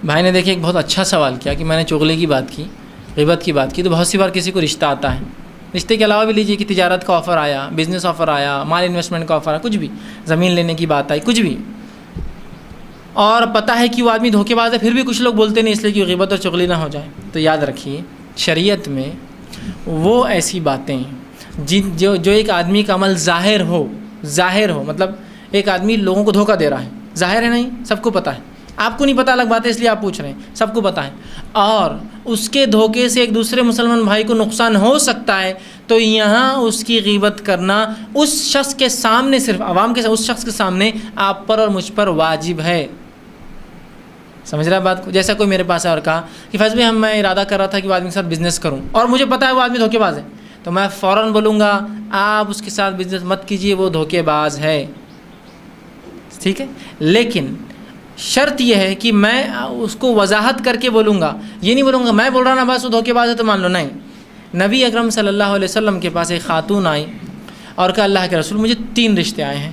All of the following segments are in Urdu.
بھائی نے دیکھیے ایک بہت اچھا سوال کیا کہ میں نے چغلی کی بات کی، غیبت کی بات کی، تو بہت سی بار کسی کو رشتہ آتا ہے، رشتے کے علاوہ بھی لیجیے کہ تجارت کا آفر آیا، بزنس آفر آیا، مال انویسٹمنٹ کا آفر آیا، کچھ بھی، زمین لینے کی بات آئی، کچھ بھی، اور پتہ ہے کہ وہ آدمی دھوکے باز ہے، پھر بھی کچھ لوگ بولتے نہیں اس لیے کہ غیبت اور چغلی نہ ہو جائے. تو یاد رکھیے شریعت میں وہ ایسی باتیں جو ایک آدمی کا عمل ظاہر ہو، مطلب ایک آدمی لوگوں کو دھوکہ دے رہا ہے، ظاہر ہے نہیں، سب کو پتہ ہے، آپ کو نہیں پتہ الگ بات ہے اس لیے آپ پوچھ رہے ہیں، سب کو پتہ ہے، اور اس کے دھوکے سے ایک دوسرے مسلمان بھائی کو نقصان ہو سکتا ہے، تو یہاں اس کی غیبت کرنا اس شخص کے سامنے، صرف عوام کے اس شخص کے سامنے آپ پر اور مجھ پر واجب ہے. سمجھ رہا ہے بات کو؟ جیسا کوئی میرے پاس ہے اور کہا کہ فیض بھائی میں ارادہ کر رہا تھا کہ وہ آدمی کے ساتھ بزنس کروں، اور مجھے پتہ ہے وہ آدمی دھوکے باز ہے، تو میں فوراً بولوں گا آپ اس کے ساتھ بزنس مت کیجیے، وہ دھوکے باز ہے. ٹھیک ہے، لیکن شرط یہ ہے کہ میں اس کو وضاحت کر کے بولوں گا، یہ نہیں بولوں گا میں بول رہا نا بس وہ دھوکے باز ہے تو مان لو. نہیں، نبی اکرم صلی اللہ علیہ وسلم کے پاس ایک خاتون آئی اور کہا اللہ کے رسول مجھے 3 رشتے آئے ہیں،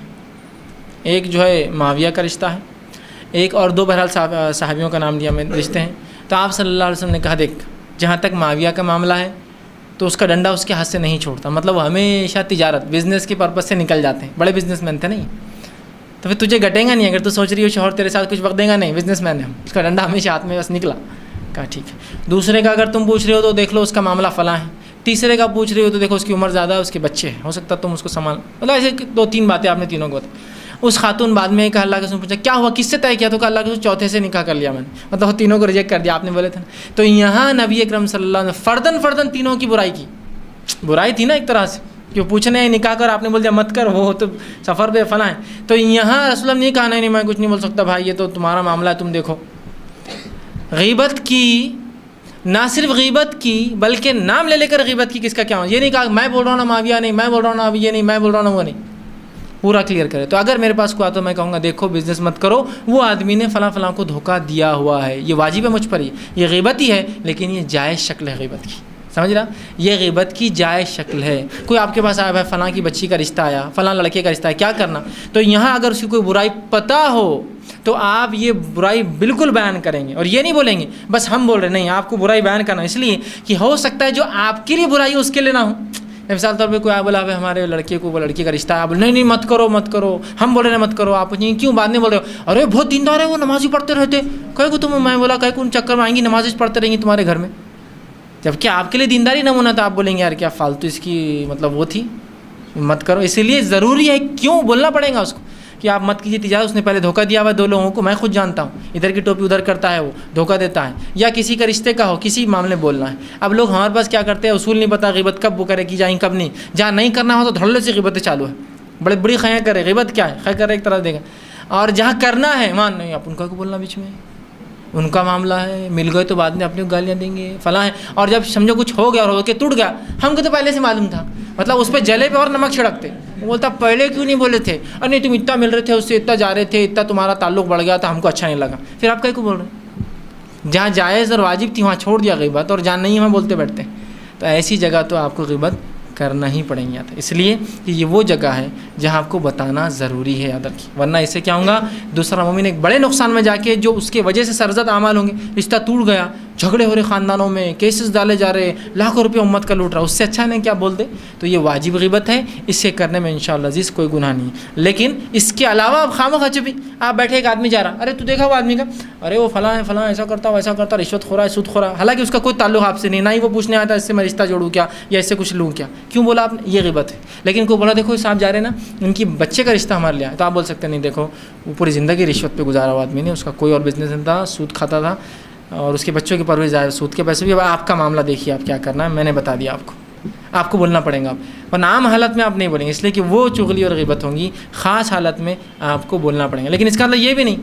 ایک جو ہے معاویہ کا رشتہ ہے، ایک اور 2 بہرحال صحابیوں کا نام لیا میں رشتے ہیں. تو آپ صلی اللہ علیہ وسلم نے کہا دیکھ جہاں تک معاویہ کا معاملہ ہے تو اس کا ڈنڈا اس کے ہاتھ سے نہیں چھوڑتا، مطلب وہ ہمیشہ تجارت بزنس کے پرپس سے نکل جاتے ہیں، بڑے بزنس مین تھے نہیں، تو پھر تجھے گھٹے گا نہیں اگر تو سوچ رہی ہو شوہر تیرے ساتھ کچھ وقت دے گا، نہیں، بزنس مین ہے، اس کا ڈنڈا ہمیشہ ہاتھ میں بس نکلا. کہا ٹھیک ہے. دوسرے کا اگر تم پوچھ رہے ہو تو دیکھ لو اس کا معاملہ فلاں ہے. تیسرے کا پوچھ رہے ہو تو دیکھو اس کی عمر زیادہ ہے، اس کے بچے ہیں، ہو سکتا ہے تم اس کو سنبھال، مطلب ایسے 2-3 باتیں آپ نے تینوں کو بتائی. اس خاتون بعد میں کہا اللہ کے رسول پوچھا کیا ہوا، کس سے طے کیا؟ تو کہا اللہ کے رسول چوتھے سے نکاح کر لیا میں نے، مطلب وہ تینوں کو ریجیکٹ کر دیا، آپ نے بولے تھے نا. تو یہاں نبی اکرم صلی اللہ علیہ وسلم فردن تینوں کی برائی کی، برائی تھی نا ایک طرح سے، جو پوچھنے ہیں نکاح کر، آپ نے بول دیا مت کر، وہ تو سفر پہ فلاں ہے. تو یہاں رسول اللہ نے کہا نہیں میں کچھ نہیں بول سکتا بھائی، یہ تو تمہارا معاملہ ہے، تم دیکھو. غیبت کی، نہ صرف غیبت کی بلکہ نام لے کر غیبت کی، کس کا کیا ہو، یہ نہیں کہا میں بول رہا ہوں نا معاویہ نہیں، میں بول رہا ہوں نا ابھی یہ نہیں، میں بول رہا ہوں نا وہ نہیں، پورا کلیئر کرے. تو اگر میرے پاس کوئی آتا تو میں کہوں گا دیکھو بزنس مت کرو، وہ آدمی نے فلاں فلاں کو دھوکہ دیا ہوا ہے، یہ واجب ہے مجھ پر، یہ غیبت ہی ہے لیکن یہ جائز شکل ہے غیبت کی. سمجھ رہا، یہ غیبت کی جائز شکل ہے. کوئی آپ کے پاس آیا ہے فلاں کی بچی کا رشتہ آیا، فلاں لڑکے کا رشتہ ہے، کیا کرنا؟ تو یہاں اگر اس کی کوئی برائی پتہ ہو تو آپ یہ برائی بالکل بیان کریں گے، اور یہ نہیں بولیں گے بس ہم بول رہے نہیں، آپ کو برائی بیان کرنا، اس لیے کہ ہو سکتا ہے جو آپ کے لیے برائی اس کے لیے نہ ہو. مثال طور پہ کوئی آپ بولا ہمارے لڑکے کو، وہ لڑکی کا رشتہ ہے، آپ بولے نہیں مت کرو مت کرو، ہم بول رہے ہیں مت کرو، آپ کیوں بعد میں بول رہے ہو ارے بہت دیندار ہے وہ، نمازی پڑھتے رہتے، کہے کو تم، میں بولا کہے کو ان چکر میں آئیں گی، نمازیں پڑھتے رہیں گی تمہارے گھر میں، جبکہ آپ کے لیے دینداری نمونہ تھا، آپ بولیں گے یار کیا فالتو اس کی مطلب وہ تھی، مت کرو. اسی لیے ضروری ہے، کیوں بولنا پڑے گا اس کو کہ آپ مت کیجیے تجارت، اس نے پہلے دھوکہ دیا ہوا ہے 2 لوگوں کو، میں خود جانتا ہوں، ادھر کی ٹوپی ادھر کرتا ہے، وہ دھوکہ دیتا ہے، یا کسی کا رشتے کا ہو، کسی معاملے بولنا ہے. اب لوگ ہمارے پاس کیا کرتے ہیں، اصول نہیں پتہ غیبت کب وہ کرے کی جائیں کب نہیں، جہاں نہیں کرنا ہو تو دھڑلے سے غیبتیں چالو ہے، بڑی بڑی خیاں کرے. غیبت کیا ہے، خیر کرے ایک طرح دے گا، اور جہاں کرنا ہے مان نہیں، آپ ان کا کو بولنا بیچ میں، ان کا معاملہ ہے، مل گئے تو بعد میں اپنی گالیاں دیں گے فلاں ہے، اور جب سمجھو کچھ ہو گیا اور ہو کے ٹوٹ گیا، ہم کو تو پہلے سے معلوم تھا، مطلب اس پہ جلے پہ اور نمک چھڑکتے. وہ بولتا پہلے کیوں نہیں بولے تھے، اور نہیں تم اتنا مل رہے تھے اس سے، اتنا جا رہے تھے، اتنا تمہارا تعلق بڑھ گیا تھا، ہم کو اچھا نہیں لگا، پھر آپ کہیں کو بول رہے ہیں؟ جہاں جائز اور واجب تھی وہاں چھوڑ دیا غیبت، اور جہاں نہیں وہاں بولتے بیٹھتے. تو ایسی جگہ تو آپ کو غیبت کرنا ہی پڑیں گی، اس لیے کہ یہ وہ جگہ ہے جہاں آپ کو بتانا ضروری ہے یاد رکھیے، ورنہ اس سے کیا ہوگا، دوسرا مومن ایک بڑے نقصان میں جا کے، جو اس کے وجہ سے سرزد اعمال ہوں گے، رشتہ ٹوٹ گیا، جھگڑے ہو رہے خاندانوں میں، کیسز ڈالے جا رہے، لاکھوں روپے امت کا لوٹ رہا، اس سے اچھا نہیں کیا بول دے. تو یہ واجب غیبت ہے، اس سے کرنے میں انشاءاللہ عزیز کوئی گناہ نہیں ہے. لیکن اس کے علاوہ اب خامخواہ بھی آپ بیٹھے، ایک آدمی جا رہا، ارے تو دیکھا وہ آدمی کا، ارے وہ فلاں ہے فلاں، ایسا کرتا ویسا کرتا، رشوت خورا ہے، سود خورا ہے، حالانکہ اس کا کوئی تعلق آپ سے نہیں، نہ ہی وہ پوچھنے آتا اس سے میں رشتہ جوڑوں کیا یا اس سے کچھ لوں کیا، کیوں بولا آپ نے، یہ غیبت ہے. لیکن کوئی بولا دیکھو صاحب جا رہے نا، ان کی بچے کا رشتہ ہمارے لیے ہے، تو آپ بول سکتے نہیں دیکھو وہ پوری زندگی رشوت پہ گزارا ہوا آدمی نے، اس کا کوئی اور بزنس نہیں تھا، سود کھاتا تھا، اور اس کے بچوں کی پرورش ظاہر سود کے پیسے بھی. اب آپ کا معاملہ دیکھیے آپ کیا کرنا ہے، میں نے بتا دیا آپ کو بولنا پڑے گا، ورنہ عام حالت میں آپ نہیں بولیں گے، اس لیے کہ وہ چغلی اور غیبت ہوں گی، خاص حالت میں آپ کو بولنا پڑے گا. لیکن اس کا مطلب یہ بھی نہیں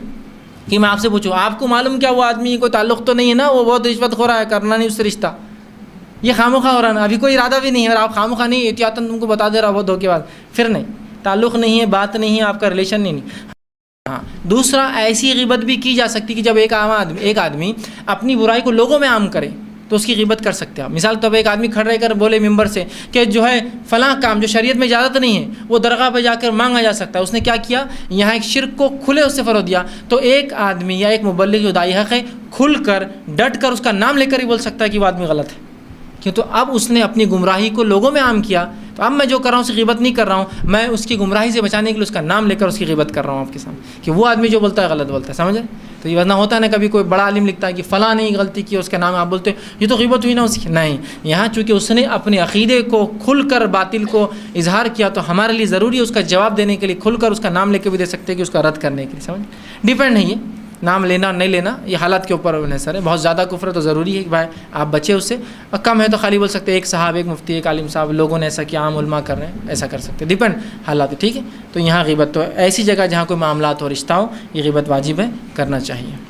کہ میں آپ سے پوچھوں آپ کو معلوم کیا وہ آدمی کوئی تعلق تو نہیں ہے نا، وہ بہت رشوت خورا ہے، کرنا نہیں اس سے رشتہ، یہ خامخواہ ہو رہا نا، ابھی کوئی ارادہ بھی نہیں ہے، اور آپ خامخواہ نہیں احتیاطاً تم کو بتا دے رہا بہت دھوکے باز، پھر نہیں، تعلق نہیں ہے، بات نہیں ہے، آپ کا ریلیشن نہیں. ہاں دوسرا، ایسی غیبت بھی کی جا سکتی کہ جب ایک آدمی اپنی برائی کو لوگوں میں عام کرے، تو اس کی غیبت کر سکتے ہیں آپ. مثال طور پہ ایک آدمی کھڑ رہ کر بولے ممبر سے کہ جو ہے فلاں کام جو شریعت میں اجازت نہیں ہے وہ درگاہ پہ جا کر مانگا جا سکتا ہے. اس نے کیا کیا؟ یہاں ایک شرک کو کھلے اس سے فروغ دیا. تو ایک آدمی یا ایک مبلغ جو داعی حق ہے کھل کر ڈٹ کر اس کا نام لے کر ہی بول سکتا ہے کہ وہ آدمی غلط ہے، کیوں تو اب اس نے اپنی گمراہی کو لوگوں میں عام کیا. تو اب میں جو کر رہا ہوں اس کی غیبت نہیں کر رہا ہوں، میں اس کی گمراہی سے بچانے کے لیے اس کا نام لے کر اس کی غیبت کر رہا ہوں آپ کے سامنے کہ وہ آدمی جو بولتا ہے غلط بولتا ہے. سمجھے؟ تو یہ ورنہ ہوتا ہے نا کبھی کوئی بڑا عالم لکھتا ہے کہ فلاں نے غلطی کی، اس کا نام آپ بولتے ہیں یہ تو غیبت ہوئی نا اس کی. نہیں، یہاں چونکہ اس نے اپنے عقیدے کو کھل کر باطل کو اظہار کیا تو ہمارے لیے ضروری ہے اس کا جواب دینے کے لیے کھل کر اس کا نام لے کے بھی دے سکتے ہیں کہ اس کا رد کرنے کے لیے. سمجھ؟ ڈیپینڈ نہیں ہے نام لینا اور نہیں لینا، یہ حالات کے اوپر انحصار ہے. بہت زیادہ کفر ہے تو ضروری ہے کہ بھائی آپ بچے اس سے، اور کم ہے تو خالی بول سکتے ہیں ایک صاحب، ایک مفتی، ایک عالم صاحب، لوگوں نے ایسا کیا، عام علماء کر رہے ہیں، ایسا کر سکتے ہیں. ڈیپینڈ حالات. ٹھیک ہے، تو یہاں غیبت تو ایسی جگہ جہاں کوئی معاملات ہو، رشتہ ہو، یہ غیبت واجب ہے، کرنا چاہیے.